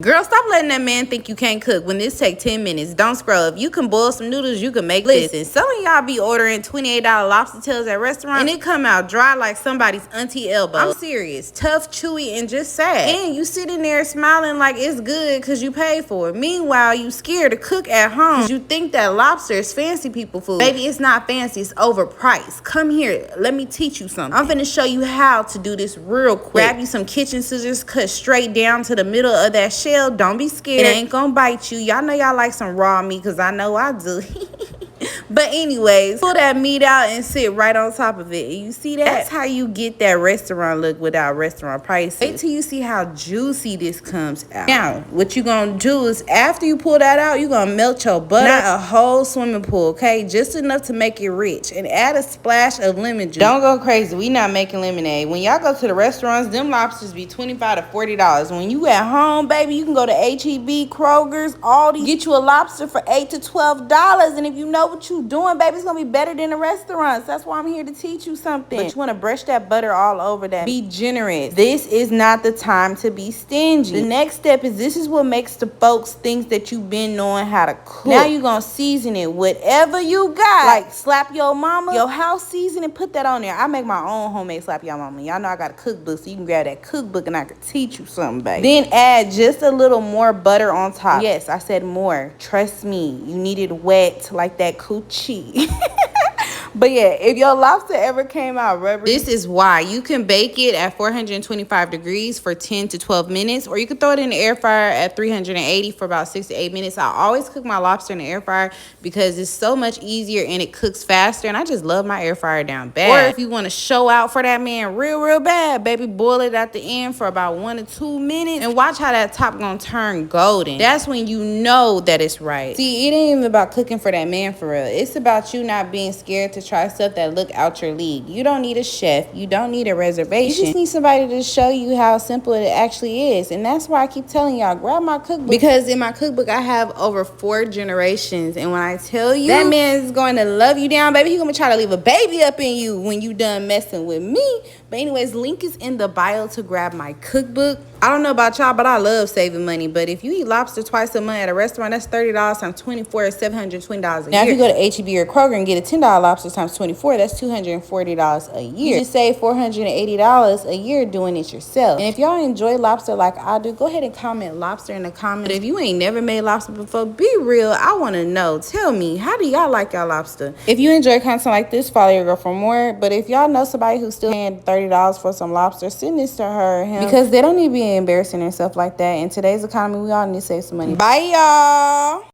Girl, stop letting that man think you can't cook when this take 10 minutes. Don't scrub. You can boil some noodles, you can make this. Listen, some of y'all be ordering $28 lobster tails at restaurants and it come out dry like somebody's auntie elbow. I'm serious. Tough, chewy, and just sad. And you sitting there smiling like it's good because you paid for it. Meanwhile, you scared to cook at home because you think that lobster is fancy people food. Baby, it's not fancy. It's overpriced. Come here. Let me teach you something. I'm finna show you how to do this real quick. Grab you some kitchen scissors, cut straight down to the middle of that shell. Don't be scared. It ain't gonna bite you. Y'all know y'all like some raw meat because I know I do. But anyways, pull that meat out and sit right on top of it. And you see that? That's how you get that restaurant look without restaurant prices. Wait till you see how juicy this comes out. Now, what you gonna do is after you pull that out, you gonna melt your butter. Not a whole swimming pool, okay? Just enough to make it rich. And add a splash of lemon juice. Don't go crazy. We not making lemonade. When y'all go to the restaurants, them lobsters be $25 to $40. When you at home, baby, you can go to H-E-B, Kroger's, Aldi. Get you a lobster for $8 to $12. And if you know what you doing, baby, it's gonna be better than the restaurants. That's why I'm here to teach you something. But you want to brush that butter all over that. Be generous. This is not the time to be stingy. The next step is this is what makes the folks think that you've been knowing how to cook. Now you're gonna season it whatever you got. Like slap your mama, your house seasoning, put that on there. I make my own homemade slap your mama. Y'all know I got a cookbook, so you can grab that cookbook and I can teach you something, baby. Then add just a little more butter on top. Yes, I said more. Trust me, you need it wet like that coochie. But yeah, if your lobster ever came out rubbery, this is why. You can bake it at 425 degrees for 10 to 12 minutes, or you can throw it in the air fryer at 380 for about 6 to 8 minutes. I always cook my lobster in the air fryer because it's so much easier and it cooks faster, and I just love my air fryer down bad. Or if you want to show out for that man real bad, baby, boil it at the end for about 1 to 2 minutes and watch how that top gonna turn golden. That's when you know that it's right. See, it ain't even about cooking for that man for real. It's about you not being scared to try stuff that look out your league. You don't need a chef. You don't need a reservation. You just need somebody to show you how simple it actually is. And that's why I keep telling y'all, grab my cookbook. Because in my cookbook, I have over 4 generations. And when I tell you, that man is going to love you down, baby. He's going to try to leave a baby up in you when you done messing with me. But anyways, link is in the bio to grab my cookbook. I don't know about y'all, but I love saving money. But if you eat lobster twice a month at a restaurant, that's $30 times 24 is $720 a year. Now, if you go to H-E-B or Kroger and get a $10 lobster times 24, that's $240 a year. You just save $480 a year doing it yourself. And if y'all enjoy lobster like I do, go ahead and comment lobster in the comments. But if you ain't never made lobster before, be real. I want to know. Tell me, how do y'all like y'all lobster? If you enjoy content like this, follow your girl for more. But if y'all know somebody who's still paying $30 for some lobster, send this to her or him. Because they don't need to be embarrassing and stuff like that. In today's economy, we all need to save some money. Bye, y'all.